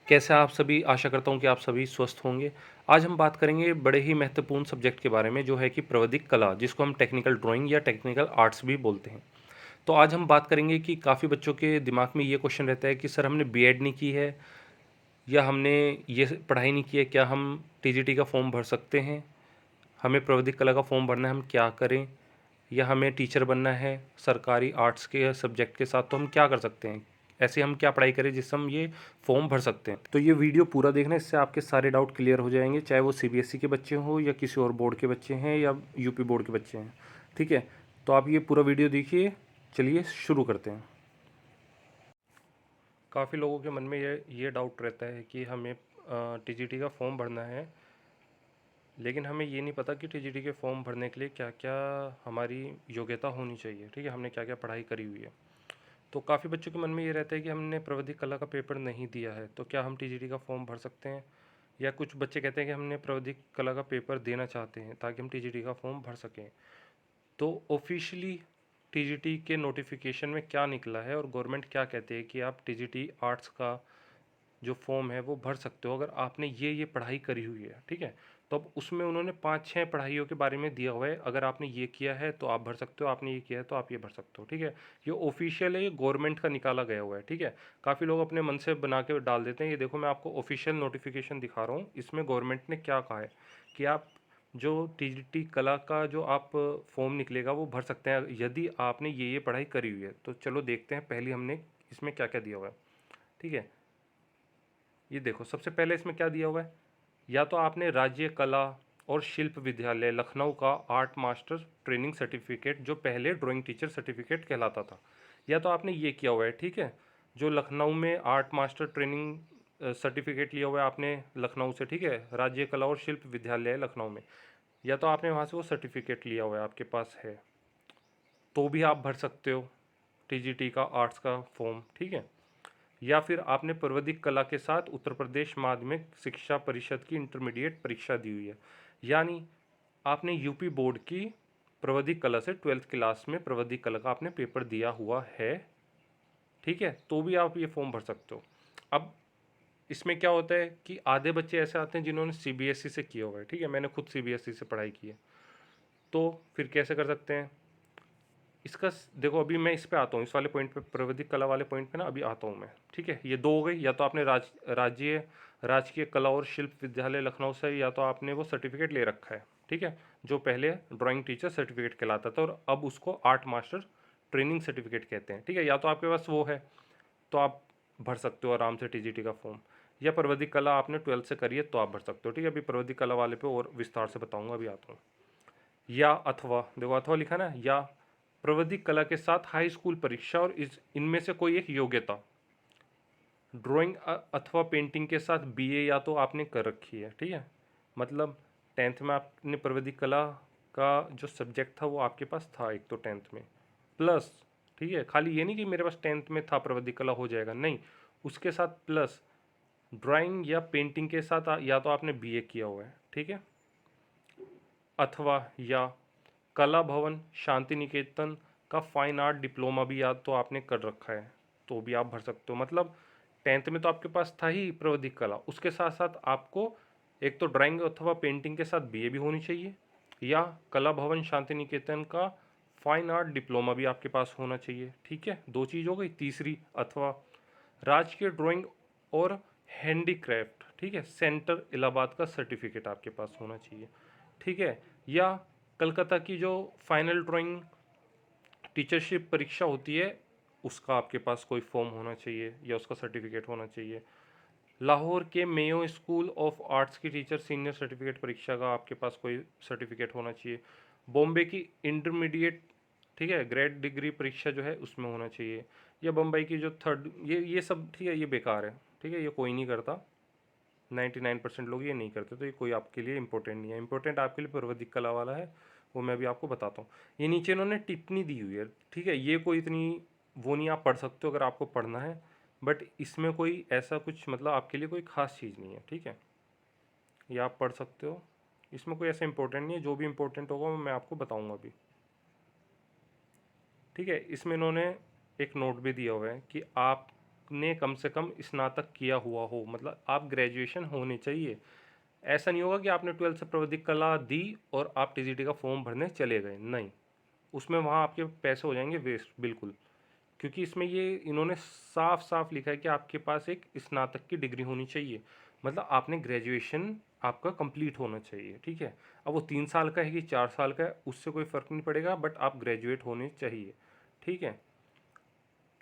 कैसे आप सभी, आशा करता हूँ कि आप सभी स्वस्थ होंगे। आज हम बात करेंगे बड़े ही महत्वपूर्ण सब्जेक्ट के बारे में, जो है कि प्राविधिक कला, जिसको हम टेक्निकल ड्राइंग या टेक्निकल आर्ट्स भी बोलते हैं। तो आज हम बात करेंगे कि काफ़ी बच्चों के दिमाग में ये क्वेश्चन रहता है कि सर हमने बीएड नहीं की है या हमने ये पढ़ाई नहीं की है, क्या हम टीजीटी का फॉर्म भर सकते हैं? हमें प्राविधिक कला का फॉर्म भरना है, हम क्या करें? या हमें टीचर बनना है सरकारी आर्ट्स के सब्जेक्ट के साथ, तो हम क्या कर सकते हैं? ऐसे हम क्या पढ़ाई करें जिससे हम ये फॉर्म भर सकते हैं? तो ये वीडियो पूरा देखना, इससे आपके सारे डाउट क्लियर हो जाएंगे, चाहे वो सीबीएसई के बच्चे हों या किसी और बोर्ड के बच्चे हैं या यूपी बोर्ड के बच्चे हैं। ठीक है, तो आप ये पूरा वीडियो देखिए। चलिए शुरू करते हैं। काफ़ी लोगों के मन में ये डाउट रहता है कि हमें टीजीटी का फॉर्म भरना है, लेकिन हमें ये नहीं पता कि टीजीटी के फॉर्म भरने के लिए क्या क्या हमारी योग्यता होनी चाहिए। ठीक है, हमने क्या क्या पढ़ाई करी हुई है। तो काफ़ी बच्चों के मन में ये रहता है कि हमने प्राविधिक कला का पेपर नहीं दिया है, तो क्या हम टीजीटी का फॉर्म भर सकते हैं? या कुछ बच्चे कहते हैं कि हमने प्राविधिक कला का पेपर देना चाहते हैं ताकि हम टीजीटी का फॉर्म भर सकें। तो ऑफिशियली टीजीटी के नोटिफिकेशन में क्या निकला है और गवर्नमेंट क्या कहते हैं कि आप टीजीटी आर्ट्स का जो फॉर्म है वो भर सकते हो अगर आपने ये पढ़ाई करी हुई है। ठीक है, तो अब उसमें उन्होंने 5-6 पढ़ाइयों के बारे में दिया हुआ है, अगर आपने ये किया है तो आप भर सकते हो, आपने ये किया है तो आप ये भर सकते हो। ठीक है, ये ऑफिशियल है, ये गवर्नमेंट का निकाला गया हुआ है। ठीक है, काफ़ी लोग अपने मन से बना के डाल देते हैं। ये देखो, मैं आपको ऑफिशियल नोटिफिकेशन दिखा रहा हूँ, इसमें गवर्नमेंट ने क्या कहा है कि आप जो टीजीटी कला का जो आप फॉर्म निकलेगा वो भर सकते हैं यदि आपने ये पढ़ाई करी हुई है। तो चलो देखते हैं पहले हमने इसमें क्या क्या दिया हुआ है। ठीक है, ये देखो, सबसे पहले इसमें क्या दिया हुआ है, या तो आपने राज्य कला और शिल्प विद्यालय लखनऊ का आर्ट मास्टर ट्रेनिंग सर्टिफिकेट, जो पहले ड्राइंग टीचर सर्टिफिकेट कहलाता था, या तो आपने ये किया हुआ है। ठीक है, जो लखनऊ में आर्ट मास्टर ट्रेनिंग सर्टिफिकेट लिया हुआ है आपने लखनऊ से। ठीक है, राज्य कला और शिल्प विद्यालय लखनऊ में, या तो आपने वहाँ से वो सर्टिफिकेट लिया हुआ है, आपके पास है, तो भी आप भर सकते हो टीजीटी का आर्ट्स का फॉर्म। ठीक है, या फिर आपने प्राविधिक कला के साथ उत्तर प्रदेश माध्यमिक शिक्षा परिषद की इंटरमीडिएट परीक्षा दी हुई है, यानी आपने यूपी बोर्ड की प्राविधिक कला से 12th क्लास में प्राविधिक कला का आपने पेपर दिया हुआ है। ठीक है, तो भी आप ये फॉर्म भर सकते हो। अब इसमें क्या होता है कि आधे बच्चे ऐसे आते हैं जिन्होंने सीबीएसई से किया हुआ है। ठीक है, मैंने खुद सीबीएसई से पढ़ाई की है, तो फिर कैसे कर सकते हैं इसका? देखो, अभी मैं इस पे आता हूँ, इस वाले पॉइंट पे, प्राविधिक कला वाले पॉइंट पे ना अभी आता हूँ मैं। ठीक है, ये दो हो गई, या तो आपने राज्य राजकीय कला और शिल्प विद्यालय लखनऊ से, या तो आपने वो सर्टिफिकेट ले रखा है। ठीक है, जो पहले ड्राइंग टीचर सर्टिफिकेट कहलाता था और अब उसको आर्ट मास्टर ट्रेनिंग सर्टिफिकेट कहते हैं। ठीक है, या तो आपके पास वो है तो आप भर सकते हो आराम से टीजीटी का फॉर्म, या प्राविधिक कला आपने 12th से करी है तो आप भर सकते हो। ठीक है, अभी प्राविधिक कला वाले पे और विस्तार से बताऊंगा, अभी आता हूँ। या अथवा, देखो अथवा लिखा ना, या प्राविधिक कला के साथ हाई स्कूल परीक्षा और इस इनमें से कोई एक योग्यता, ड्राइंग अथवा पेंटिंग के साथ बीए या तो आपने कर रखी है। ठीक है, मतलब 10th में आपने प्राविधिक कला का जो सब्जेक्ट था वो आपके पास था एक, तो 10th में प्लस। ठीक है, खाली ये नहीं कि मेरे पास 10th में था प्राविधिक कला हो जाएगा, नहीं, उसके साथ प्लस ड्राइंग या पेंटिंग के साथ या तो आपने बीए किया हुआ है। ठीक है, अथवा या कला भवन शांति निकेतन का फाइन आर्ट डिप्लोमा भी या तो आपने कर रखा है, तो भी आप भर सकते हो। मतलब 10th में तो आपके पास था ही प्राविधिक कला, उसके साथ साथ आपको एक तो ड्राइंग अथवा पेंटिंग के साथ बीए भी होनी चाहिए, या कला भवन शांति निकेतन का फाइन आर्ट डिप्लोमा भी आपके पास होना चाहिए। ठीक है, दो चीज़ हो गई। तीसरी, अथवा राजकीय ड्राइंग और हैंडीक्राफ्ट, ठीक है, सेंटर इलाहाबाद का सर्टिफिकेट आपके पास होना चाहिए। ठीक है, या कलकत्ता की जो फाइनल ड्राइंग टीचरशिप परीक्षा होती है उसका आपके पास कोई फॉर्म होना चाहिए या उसका सर्टिफिकेट होना चाहिए। लाहौर के मेयो स्कूल ऑफ आर्ट्स की टीचर सीनियर सर्टिफिकेट परीक्षा का आपके पास कोई सर्टिफिकेट होना चाहिए। बॉम्बे की इंटरमीडिएट, ठीक है, ग्रेड डिग्री परीक्षा जो है उसमें होना चाहिए, या बम्बई की जो थर्ड, ये सब ठीक है, ये बेकार है। ठीक है, ये कोई नहीं करता, 99% लोग ये नहीं करते, तो ये कोई आपके लिए इंपॉर्टेंट नहीं है। इंपॉर्टेंट आपके लिए प्राविधिक कला वाला है, वो मैं भी आपको बताता हूँ। ये नीचे इन्होंने टिप्पणी दी हुई है। ठीक है, ये कोई इतनी वो नहीं, आप पढ़ सकते हो अगर आपको पढ़ना है, बट इसमें कोई ऐसा कुछ मतलब आपके लिए कोई ख़ास चीज़ नहीं है। ठीक है, ये आप पढ़ सकते हो, इसमें कोई ऐसा इंपॉर्टेंट नहीं है, जो भी इंपॉर्टेंट होगा वो मैं आपको बताऊँगा अभी। ठीक है, इसमें इन्होंने एक नोट भी दिया हुआ है कि आप आपने कम से कम स्नातक किया हुआ हो, मतलब आप ग्रेजुएशन होने चाहिए। ऐसा नहीं होगा कि आपने 12th से प्रविधिक कला दी और आप टीजीटी का फॉर्म भरने चले गए, नहीं, उसमें वहाँ आपके पैसे हो जाएंगे वेस्ट बिल्कुल। क्योंकि इसमें ये इन्होंने साफ साफ लिखा है कि आपके पास एक स्नातक की डिग्री होनी चाहिए, मतलब आपने ग्रेजुएशन आपका कंप्लीट होना चाहिए, ठीक है। अब वो 3 साल का है कि 4 साल का है उससे कोई फ़र्क नहीं पड़ेगा, बट आप ग्रेजुएट होने चाहिए, ठीक है।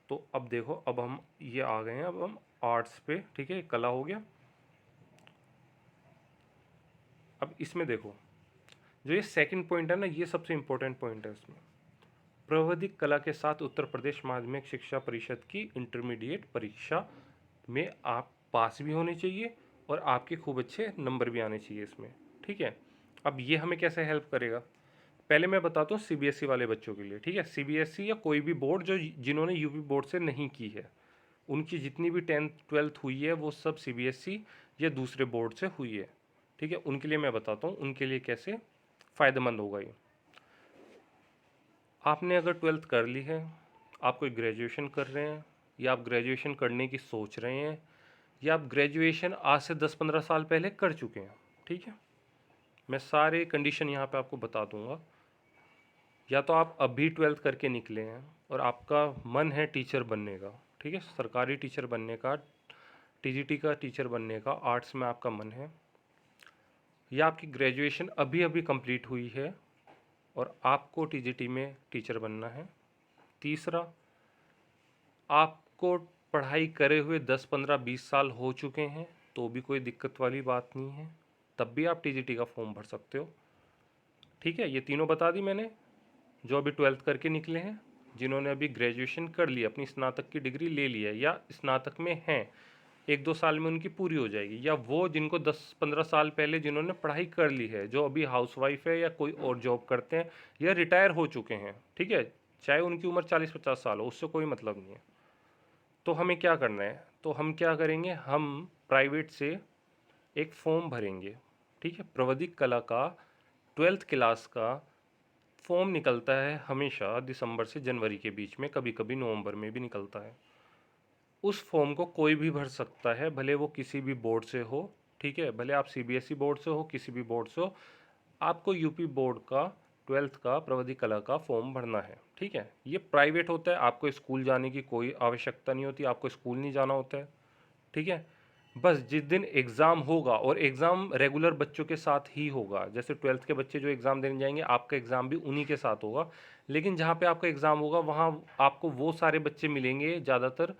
तो अब देखो, अब हम ये आ गए हैं, अब हम आर्ट्स पे, ठीक है, कला हो गया। अब इसमें देखो, जो ये सेकंड पॉइंट है ना, ये सबसे इम्पोर्टेंट पॉइंट है इसमें। प्राविधिक कला के साथ उत्तर प्रदेश माध्यमिक शिक्षा परिषद की इंटरमीडिएट परीक्षा में आप पास भी होने चाहिए और आपके खूब अच्छे नंबर भी आने चाहिए इसमें, ठीक है। अब ये हमें कैसे हेल्प करेगा, पहले मैं बताता हूँ सीबीएसई वाले बच्चों के लिए, ठीक है। सीबीएसई या कोई भी बोर्ड जो जिन्होंने यूपी बोर्ड से नहीं की है, उनकी जितनी भी 10th 12th हुई है वो सब सीबीएसई या दूसरे बोर्ड से हुई है, ठीक है। उनके लिए मैं बताता हूँ उनके लिए कैसे फ़ायदेमंद होगा ये। आपने अगर 12th कर ली है, आप कोई ग्रेजुएशन कर रहे हैं, या आप ग्रेजुएशन करने की सोच रहे हैं, या आप ग्रेजुएशन आज से 10-15 साल पहले कर चुके हैं, ठीक है। मैं सारे कंडीशन यहाँ पे आपको बता दूंगा। या तो आप अभी 12th करके निकले हैं और आपका मन है टीचर बनने का, ठीक है, सरकारी टीचर बनने का, टीजीटी का टीचर बनने का, आर्ट्स में आपका मन है, या आपकी ग्रेजुएशन अभी अभी कंप्लीट हुई है और आपको टीजीटी में टीचर बनना है। तीसरा, आपको पढ़ाई करे हुए 10-15-20 साल हो चुके हैं, तो भी कोई दिक्कत वाली बात नहीं है, तब भी आप टीजीटी का फॉर्म भर सकते हो, ठीक है। ये तीनों बता दी मैंने, जो अभी 12th करके निकले हैं, जिन्होंने अभी ग्रेजुएशन कर लिया, अपनी स्नातक की डिग्री ले ली है या स्नातक में हैं, 1-2 साल में उनकी पूरी हो जाएगी, या वो जिनको 10-15 साल पहले जिन्होंने पढ़ाई कर ली है, जो अभी हाउसवाइफ है या कोई और जॉब करते हैं या रिटायर हो चुके हैं, ठीक है, चाहे उनकी उम्र 40-50 साल हो, उससे कोई मतलब नहीं है। तो हमें क्या करना है, तो हम क्या करेंगे, हम प्राइवेट से एक फॉर्म भरेंगे, ठीक है। प्राविधिक कला का 12th क्लास का फॉर्म निकलता है हमेशा दिसंबर से जनवरी के बीच में, कभी कभी नवंबर में भी निकलता है। उस फॉर्म को कोई भी भर सकता है, भले वो किसी भी बोर्ड से हो, ठीक है, भले आप सीबीएसई बोर्ड से हो, किसी भी बोर्ड से हो, आपको यूपी बोर्ड का 12th का प्राविधिक कला का फॉर्म भरना है, ठीक है। ये प्राइवेट होता है, आपको स्कूल जाने की कोई आवश्यकता नहीं होती, आपको स्कूल नहीं जाना होता है, ठीक है। बस जिस दिन एग्ज़ाम होगा, और एग्ज़ाम रेगुलर बच्चों के साथ ही होगा, जैसे 12th के बच्चे जो एग्ज़ाम देने जाएंगे, आपका एग्ज़ाम भी उन्हीं के साथ होगा, लेकिन जहाँ पे आपका एग्ज़ाम होगा वहाँ आपको वो सारे बच्चे मिलेंगे ज़्यादातर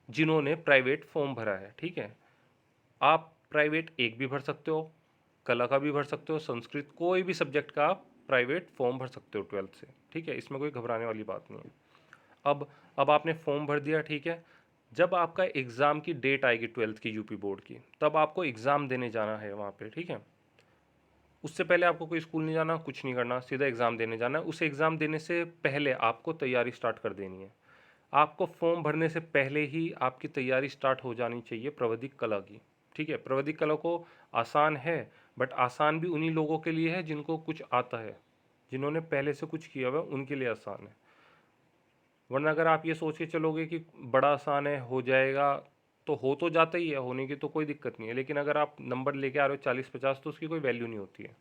जिन्होंने प्राइवेट फॉर्म भरा है, ठीक है। आप प्राइवेट एक भी भर सकते हो, कला का भी भर सकते हो, संस्कृत, कोई भी सब्जेक्ट का आप प्राइवेट फॉर्म भर सकते हो 12th से, ठीक है, इसमें कोई घबराने वाली बात नहीं है। अब आपने फॉर्म भर दिया, ठीक है। जब आपका एग्ज़ाम की डेट आएगी 12th की यूपी बोर्ड की, तब आपको एग्ज़ाम देने जाना है वहाँ पे, ठीक है। उससे पहले आपको कोई स्कूल नहीं जाना, कुछ नहीं करना, सीधा एग्ज़ाम देने जाना है। उस एग्ज़ाम देने से पहले आपको तैयारी स्टार्ट कर देनी है। आपको फॉर्म भरने से पहले ही आपकी तैयारी स्टार्ट हो जानी चाहिए प्राविधिक कला की, ठीक है। प्राविधिक कला को आसान है, बट आसान भी उन्हीं लोगों के लिए है जिनको कुछ आता है, जिन्होंने पहले से कुछ किया हुआ है उनके लिए आसान है। वरना अगर आप ये सोच के चलोगे कि बड़ा आसान है, हो जाएगा, तो हो तो जाता ही है, होने की तो कोई दिक्कत नहीं है, लेकिन अगर आप नंबर लेके आ रहे हो 40-50, तो उसकी कोई वैल्यू नहीं होती है,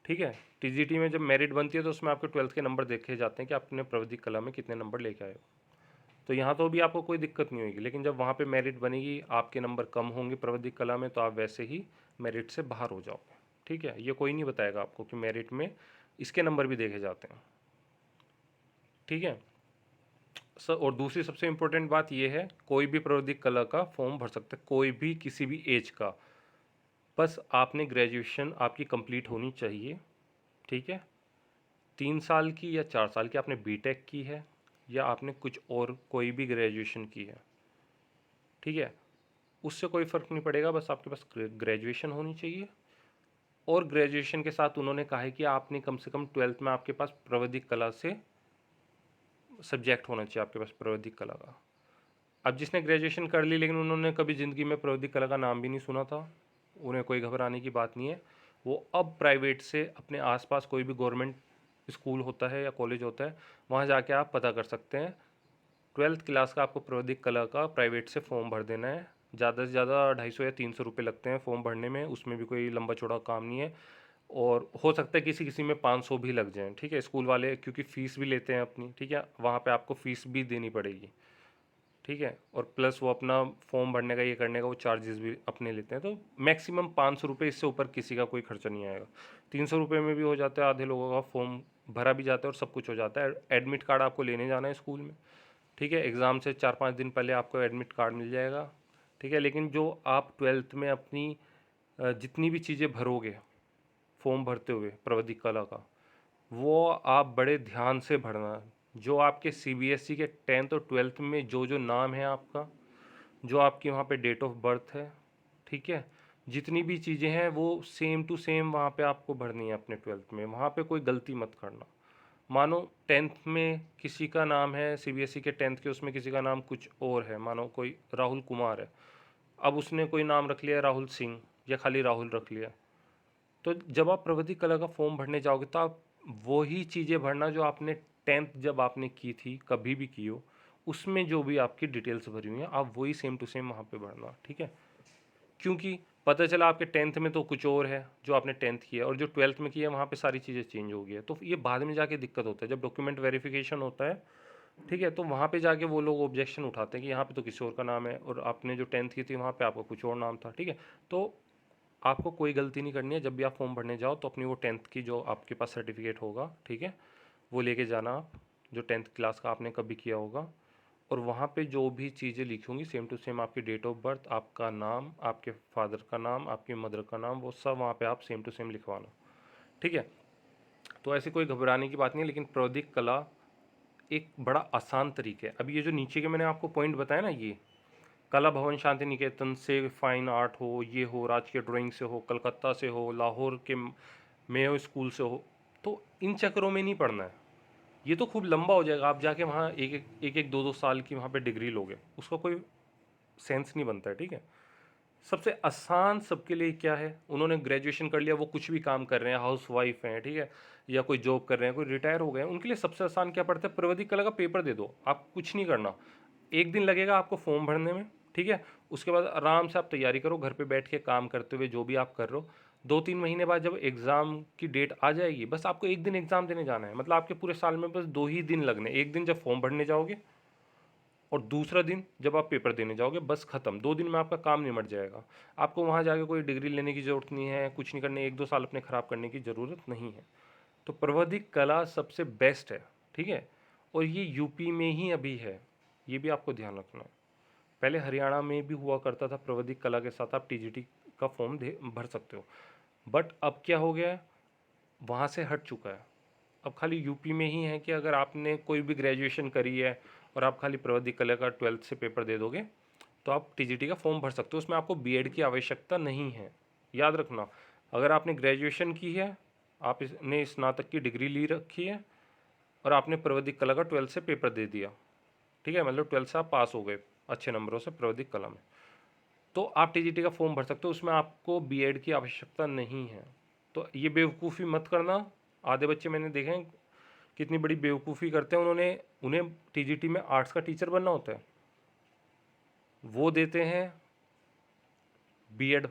ठीक है। टीजीटी में जब मेरिट बनती है तो उसमें आपके 12th के नंबर देखे जाते हैं कि आपने प्राविधिक कला में कितने नंबर लेके आए हो। तो यहाँ तो भी आपको कोई दिक्कत नहीं होगी, लेकिन जब वहाँ पे मेरिट बनेगी, आपके नंबर कम होंगे प्राविधिक कला में, तो आप वैसे ही मेरिट से बाहर हो जाओगे, ठीक है। ये कोई नहीं बताएगा आपको कि मेरिट में इसके नंबर भी देखे जाते हैं, ठीक है सर। और दूसरी सबसे इम्पोर्टेंट बात यह है, कोई भी प्राविधिक कला का फॉर्म भर सकते हैं, कोई भी किसी भी एज का, बस आपने ग्रेजुएशन आपकी कंप्लीट होनी चाहिए, ठीक है। 3 साल की या 4 साल की आपने बीटेक की है, या आपने कुछ और कोई भी ग्रेजुएशन की है, ठीक है, उससे कोई फ़र्क नहीं पड़ेगा, बस आपके पास ग्रेजुएशन होनी चाहिए। और ग्रेजुएशन के साथ उन्होंने कहा है कि आपने कम से कम 12th में आपके पास प्राविधिक कला से सब्जेक्ट होना चाहिए आपके पास प्राविधिक कला का। अब जिसने ग्रेजुएशन कर ली लेकिन उन्होंने कभी ज़िंदगी में प्राविधिक कला का नाम भी नहीं सुना था, उन्हें कोई घबराने की बात नहीं है। वो अब प्राइवेट से अपने आसपास कोई भी गवर्नमेंट स्कूल होता है या कॉलेज होता है, वहाँ जाके आप पता कर सकते हैं ट्वेल्थ क्लास का आपको प्रवधिक कला का प्राइवेट से फॉर्म भर देना है। ज़्यादा से ज़्यादा 250 या 300 रुपये लगते हैं फॉर्म भरने में, उसमें भी कोई लंबा चौड़ा काम नहीं है। और हो सकता है किसी किसी में 500 भी लग जाएँ, ठीक है। स्कूल वाले क्योंकि फ़ीस भी लेते हैं अपनी, ठीक है, वहाँ पे आपको फ़ीस भी देनी पड़ेगी, ठीक है। और प्लस वो अपना फॉर्म भरने का, ये करने का वो चार्जेस भी अपने लेते हैं। तो मैक्सिमम 500 रुपये, इससे ऊपर किसी का कोई खर्चा नहीं आएगा। 300 रुपये में भी हो जाता है, आधे लोगों का फॉर्म भरा भी जाता है और सब कुछ हो जाता है। एडमिट कार्ड आपको लेने जाना है स्कूल में, ठीक है। एग्ज़ाम से 4-5 दिन पहले आपको एडमिट कार्ड मिल जाएगा, ठीक है। लेकिन जो आप ट्वेल्थ में अपनी जितनी भी चीज़ें भरोगे फॉर्म भरते हुए प्रवधिक कला का, वो आप बड़े ध्यान से भरना। जो आपके सीबीएसई के 10th और 12th में जो जो नाम है आपका, जो आपकी वहाँ पे डेट ऑफ बर्थ है, ठीक है, जितनी भी चीज़ें हैं वो सेम टू सेम वहाँ पे आपको भरनी है अपने 12th में। वहाँ पे कोई गलती मत करना। मानो 10th में किसी का नाम है, सीबीएसई के 10th के उसमें किसी का नाम कुछ और है, मानो कोई राहुल कुमार है, अब उसने कोई नाम रख लिया राहुल सिंह या खाली राहुल रख लिया। तो जब आप प्रवृत्ति कला का फॉर्म भरने जाओगे तो आप वही चीज़ें भरना जो आपने 10th जब आपने की थी, कभी भी की हो, उसमें जो भी आपकी डिटेल्स भरी हुई हैं आप वही सेम टू सेम वहाँ पे भरना, ठीक है। क्योंकि पता चला आपके 10th में तो कुछ और है जो आपने 10th किया, और जो 12th में किया वहाँ पे सारी चीज़ें चेंज हो गई है, तो ये बाद में जाके दिक्कत होता है जब डॉक्यूमेंट वेरिफिकेशन होता है, ठीक है। तो वहाँ पे जाके वो लोग ऑब्जेक्शन उठाते हैं कि यहाँ पे तो किसी और का नाम है और आपने जो 10th की थी वहाँ पे आपका कुछ और नाम था, ठीक है। तो आपको कोई गलती नहीं करनी है। जब भी आप फॉर्म भरने जाओ तो अपनी वो 10th की जो आपके पास सर्टिफिकेट होगा, ठीक है, वो लेके जाना आप, जो 10th क्लास का आपने कभी किया होगा। और वहाँ पे जो भी चीज़ें लिखी होंगी सेम टू सेम, आपकी डेट ऑफ बर्थ, आपका नाम, आपके फादर का नाम, आपकी मदर का नाम, वो सब वहाँ पे आप सेम टू सेम लिखवाना, ठीक है। तो ऐसी कोई घबराने की बात नहीं है। लेकिन प्रौद्योगिक कला एक बड़ा आसान तरीका है। अभी ये जो नीचे के मैंने आपको पॉइंट बताया ना, ये कला भवन शांति निकेतन से फाइन आर्ट हो, ये हो, राजकीय ड्राइंग से हो, कलकत्ता से हो, लाहौर के मेयो स्कूल से हो, तो इन चक्करों में नहीं पढ़ना है। ये तो खूब लंबा हो जाएगा, आप जाके वहाँ एक एक 2-2 साल की वहाँ पे डिग्री लोगे, उसका कोई सेंस नहीं बनता है, ठीक है। सबसे आसान सबके लिए क्या है, उन्होंने ग्रेजुएशन कर लिया, वो कुछ भी काम कर रहे हैं, हाउस वाइफ हैं, ठीक है, या कोई जॉब कर रहे हैं, कोई रिटायर हो गए हैं, उनके लिए सबसे आसान क्या पड़ता है, प्रवृत्ति कला का पेपर दे दो, आप कुछ नहीं करना। एक दिन लगेगा आपको फॉर्म भरने में, ठीक है। उसके बाद आराम से आप तैयारी करो घर पे बैठ के काम करते हुए, जो भी आप कर रहे हो। 2-3 महीने बाद जब एग्ज़ाम की डेट आ जाएगी, बस आपको एक दिन एग्ज़ाम देने जाना है। मतलब आपके पूरे साल में बस 2 ही दिन लगने, एक दिन जब फॉर्म भरने जाओगे और दूसरा दिन जब आप पेपर देने जाओगे, बस ख़त्म। 2 दिन में आपका काम निमट जाएगा। आपको वहाँ जाके कोई डिग्री लेने की ज़रूरत नहीं है, कुछ नहीं करने, 1-2 साल अपने ख़राब करने की ज़रूरत नहीं है। तो प्रविधिक कला सबसे बेस्ट है, ठीक है। और ये यूपी में ही अभी है, ये भी आपको ध्यान रखना है। पहले हरियाणा में भी हुआ करता था, प्रविधिक कला के साथ आप टीजीटी का फॉर्म भर सकते हो। बट अब क्या हो गया है, वहाँ से हट चुका है। अब खाली यूपी में ही है कि अगर आपने कोई भी ग्रेजुएशन करी है और आप खाली प्रविधिक कला का 12th से पेपर दे दोगे तो आप टीजीटी का फॉर्म भर सकते हो। उसमें आपको बीएड की आवश्यकता नहीं है, याद रखना। अगर आपने ग्रेजुएशन की है, आपने स्नातक की डिग्री ली रखी है और आपने प्रविधिक कला का 12th से पेपर दे दिया, ठीक है, मतलब 12th से आप पास हो गए अच्छे नंबरों से प्रविधिक कला में, तो आप टीजीटी का फॉर्म भर सकते हो। उसमें आपको बीएड की आवश्यकता नहीं है। तो ये बेवकूफ़ी मत करना। आधे बच्चे मैंने देखे हैं कितनी बड़ी बेवकूफ़ी करते हैं, उन्हें टीजीटी में आर्ट्स का टीचर बनना होता है, वो देते हैं बीएड,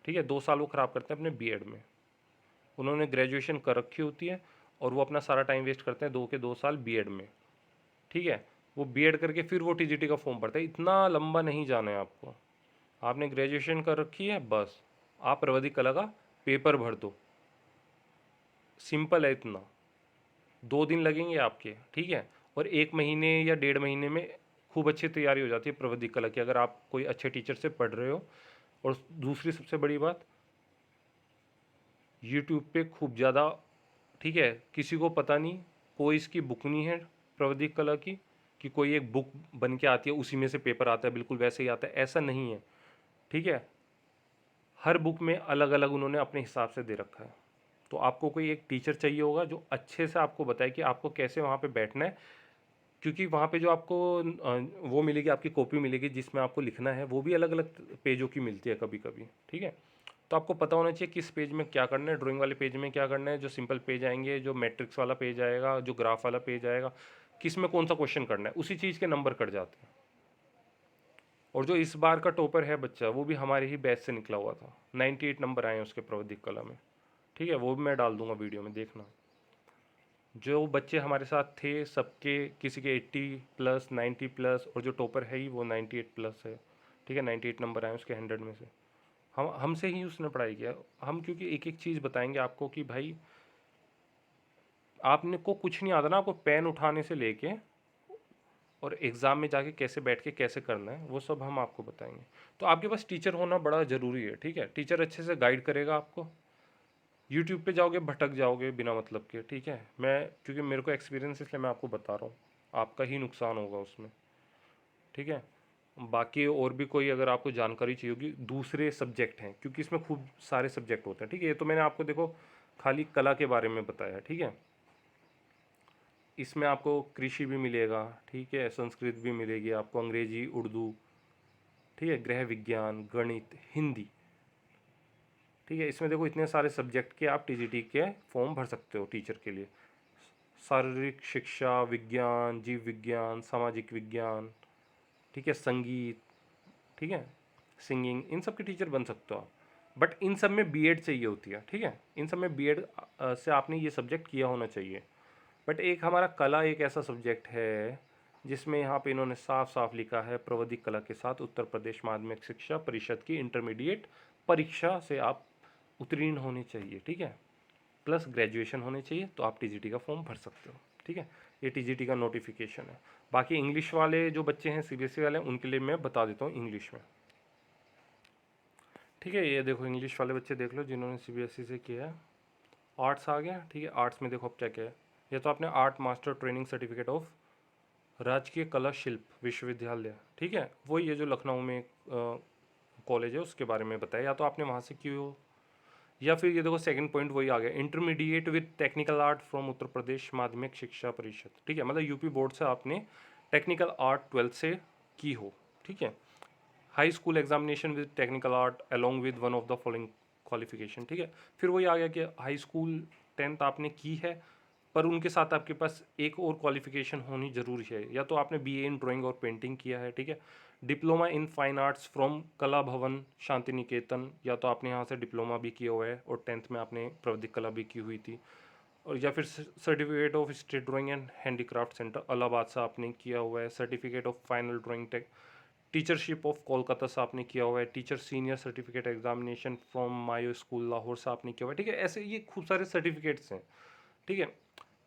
ठीक है, 2 साल वो ख़राब करते हैं अपने बीएड में। उन्होंने ग्रेजुएशन कर रखी होती है और वो अपना सारा टाइम वेस्ट करते हैं 2 के 2 साल बीएड में, ठीक है। वो बीएड करके फिर वो टीजीटी का फॉर्म भरते हैं। इतना लंबा नहीं जाना है आपको। आपने ग्रेजुएशन कर रखी है, बस आप प्रविधिक कला का पेपर भर दो, सिंपल है इतना। 2 दिन लगेंगे आपके, ठीक है। और 1 महीने या 1.5 महीने में खूब अच्छी तैयारी हो जाती है प्रविधिक कला की, अगर आप कोई अच्छे टीचर से पढ़ रहे हो। और दूसरी सबसे बड़ी बात, यूट्यूब पे खूब ज़्यादा, ठीक है, किसी को पता नहीं, कोई इसकी बुक नहीं है प्रविधिक कला की कि कोई एक बुक बन के आती है उसी में से पेपर आता है बिल्कुल वैसे ही आता है, ऐसा नहीं है, ठीक है। हर बुक में अलग अलग उन्होंने अपने हिसाब से दे रखा है। तो आपको कोई एक टीचर चाहिए होगा जो अच्छे से आपको बताए कि आपको कैसे वहाँ पे बैठना है, क्योंकि वहाँ पे जो आपको वो मिलेगी, आपकी कॉपी मिलेगी जिसमें आपको लिखना है, वो भी अलग अलग पेजों की मिलती है कभी कभी, ठीक है। तो आपको पता होना चाहिए किस पेज में क्या करना है, ड्राइंग वाले पेज में क्या करना है, जो सिंपल पेज आएंगे, जो मैट्रिक्स वाला पेज आएगा, जो ग्राफ वाला पेज आएगा, किस में कौन सा क्वेश्चन करना है, उसी चीज़ के नंबर कट जाते हैं। और जो इस बार का टॉपर है बच्चा, वो भी हमारे ही बैच से निकला हुआ था, 98 नंबर आए हैं उसके प्रवधिक कला में, ठीक है, वो भी मैं डाल दूंगा वीडियो में, देखना। जो बच्चे हमारे साथ थे सबके, किसी के 80 प्लस, 90 प्लस, और जो टॉपर है ही वो 98 प्लस है, ठीक है, 98 नंबर आए उसके 100 में से। हम हमसे ही उसने पढ़ाई किया। हम क्योंकि एक एक चीज़ बताएंगे आपको कि भाई आपने को कुछ नहीं आता ना, आपको पेन उठाने से लेके और एग्ज़ाम में जाके कैसे बैठ के कैसे करना है, वो सब हम आपको बताएंगे। तो आपके पास टीचर होना बड़ा ज़रूरी है, ठीक है, टीचर अच्छे से गाइड करेगा आपको। यूट्यूब पे जाओगे भटक जाओगे बिना मतलब के, ठीक है, मैं क्योंकि मेरे को एक्सपीरियंस, इसलिए मैं आपको बता रहा हूँ, आपका ही नुकसान होगा उसमें, ठीक है। बाकी और भी कोई अगर आपको जानकारी चाहिए होगी, दूसरे सब्जेक्ट हैं, क्योंकि इसमें खूब सारे सब्जेक्ट होते हैं, ठीक है। ये तो मैंने आपको देखो खाली कला के बारे में बताया, ठीक है। इसमें आपको कृषि भी मिलेगा, ठीक है, संस्कृत भी मिलेगी आपको, अंग्रेजी, उर्दू, ठीक है, गृह विज्ञान, गणित, हिंदी, ठीक है। इसमें देखो इतने सारे सब्जेक्ट के आप टीजीटी के फॉर्म भर सकते हो टीचर के लिए। शारीरिक शिक्षा, विज्ञान, जीव विज्ञान, सामाजिक विज्ञान, ठीक है, संगीत, ठीक है, सिंगिंग, इन सब के टीचर बन सकते हो आप। बट इन सब में बीएड चाहिए होती है, ठीक है, इन सब में बीएड से आपने ये सब्जेक्ट किया होना चाहिए। बट एक हमारा कला एक ऐसा सब्जेक्ट है जिसमें यहाँ पे इन्होंने साफ साफ लिखा है, प्रवधिक कला के साथ उत्तर प्रदेश माध्यमिक शिक्षा परिषद की इंटरमीडिएट परीक्षा से आप उत्तीर्ण होने चाहिए, ठीक है, प्लस ग्रेजुएशन होने चाहिए, तो आप टीजीटी का फॉर्म भर सकते हो, ठीक है। ये टीजीटी का नोटिफिकेशन है। बाकी इंग्लिश वाले जो बच्चे हैं सीबीएसई वाले, उनके लिए मैं बता देता हूँ इंग्लिश में, ठीक है। ये देखो इंग्लिश वाले बच्चे देख लो जिन्होंने सीबीएसई से किया है। आर्ट्स आ गया, ठीक है, आर्ट्स में देखो अब क्या क्या है। ये तो आपने art master training certificate of राजकीय कला शिल्प विश्वविद्यालय, ठीक है, वो ये जो लखनऊ में कॉलेज है उसके बारे में बताया, या तो आपने वहाँ से की हो, या फिर ये देखो सेकंड पॉइंट वही आ गया, intermediate with technical art from Uttar Pradesh Madhyamik Shiksha परिषद, ठीक है, मतलब यूपी बोर्ड से आपने टेक्निकल आर्ट 12th से की हो, ठीक है। High school examination with technical art along with one of the following qualification, ठीक है। फिर वही आ गया कि हाई स्कूल 10th आपने की है, पर उनके साथ आपके पास एक और क्वालिफिकेशन होनी जरूरी है, या तो आपने बीए इन ड्राइंग और पेंटिंग किया है, ठीक है, diploma in fine arts from कला भवन शांति निकेतन, या तो आपने यहाँ से डिप्लोमा भी किया हुआ है और 10th में आपने प्रवधिक कला भी की हुई थी, और या फिर certificate of state drawing and handicraft centre Allahabad से आपने किया हुआ है, certificate of final drawing tech teachership of Kolkata से आपने किया हुआ है, teacher senior certificate examination from Mayo school Lahore से आपने किया हुआ है, ठीक है। ऐसे ये खूब सारे सर्टिफिकेट्स हैं, ठीक है।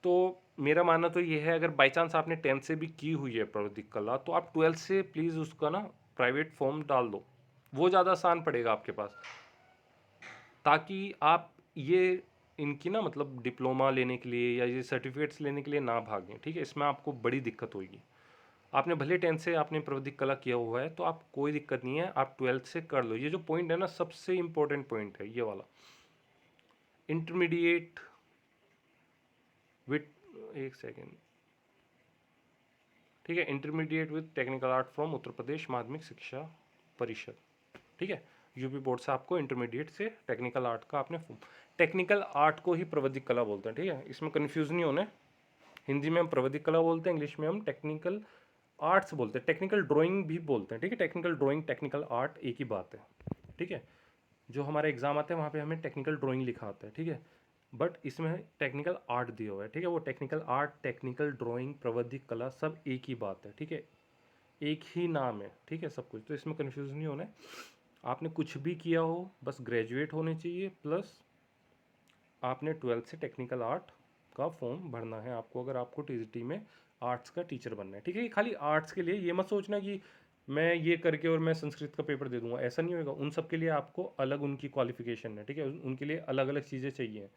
तो मेरा मानना तो ये है, अगर बाई चांस आपने 10th से भी की हुई है प्रवधिक कला, तो आप 12th से प्लीज़ उसका ना प्राइवेट फॉर्म डाल दो, वो ज़्यादा आसान पड़ेगा आपके पास, ताकि आप ये इनकी ना मतलब डिप्लोमा लेने के लिए या ये सर्टिफिकेट्स लेने के लिए ना भागें, ठीक है, इसमें आपको बड़ी दिक्कत होगी। आपने भले 10th से आपने प्रवधिक कला किया हुआ है तो आप कोई दिक्कत नहीं है, आप 12th से कर लो। ये जो पॉइंट है ना सबसे इंपॉर्टेंट पॉइंट है ये वाला, इंटरमीडिएट विथ, एक सेकेंड, ठीक है, intermediate with technical art from Uttar Pradesh Madhyamik Shiksha परिषद, ठीक है। यूपी बोर्ड से आपको इंटरमीडिएट से टेक्निकल आर्ट का आपने टेक्निकल आर्ट को ही प्रवधिक कला बोलते हैं, ठीक है, इसमें कन्फ्यूज नहीं होना है। हिंदी में हम प्रवधिक कला बोलते हैं, इंग्लिश में हम टेक्निकल आर्ट्स बोलते हैं, टेक्निकल ड्राइंग भी बोलते हैं, ठीक है, टेक्निकल ड्राइंग टेक्निकल आर्ट एक ही बात है, ठीक है। जो हमारे एग्जाम आते हैं वहाँ पे हमें टेक्निकल ड्राइंग लिखा आता है, ठीक है, बट इसमें टेक्निकल आर्ट दिया हुआ है, ठीक है। वो टेक्निकल आर्ट, टेक्निकल ड्राइंग, प्रवधिक कला सब एक ही बात है, ठीक है, एक ही नाम है, ठीक है, सब कुछ। तो इसमें कन्फ्यूज नहीं होना है, आपने कुछ भी किया हो बस ग्रेजुएट होने चाहिए, प्लस आपने 12th से टेक्निकल आर्ट का फॉर्म भरना है आपको, अगर आपको टीजीटी में आर्ट्स का टीचर बनना है, ठीक है। ये खाली आर्ट्स के लिए, ये मत सोचना कि मैं ये करके और मैं संस्कृत का पेपर दे दूंगा, ऐसा नहीं होगा। उन सब के लिए आपको अलग उनकी क्वालिफिकेशन है, ठीक है, उनके लिए अलग अलग चीज़ें चाहिए,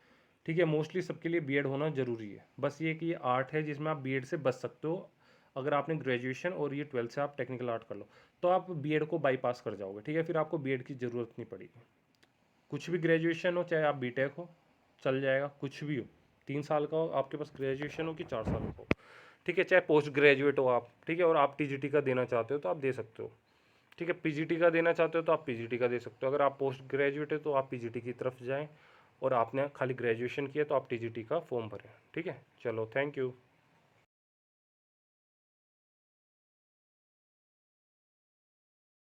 ठीक है। मोस्टली सबके लिए बीएड होना ज़रूरी है, बस ये कि ये आर्ट है जिसमें आप बीएड से बच सकते हो। अगर आपने ग्रेजुएशन और ये 12th से आप टेक्निकल आर्ट कर लो तो आप बीएड को बाईपास कर जाओगे, ठीक है, फिर आपको बीएड की ज़रूरत नहीं पड़ेगी। कुछ भी ग्रेजुएशन हो, चाहे आप बीटेक हो चल जाएगा, कुछ भी हो, 3 साल का हो आपके पास ग्रेजुएशन हो कि 4 साल का हो, ठीक है, चाहे पोस्ट ग्रेजुएट हो आप, ठीक है, और आप टीजीटी का देना चाहते हो तो आप दे सकते हो, ठीक है, पीजीटी का देना चाहते हो तो आप पीजीटी का दे सकते हो। अगर आप पोस्ट ग्रेजुएट है तो आप पीजीटी की तरफ जाएं, और आपने खाली ग्रेजुएशन किया तो आप टीजीटी का फॉर्म भरें, ठीक है। चलो, थैंक यू।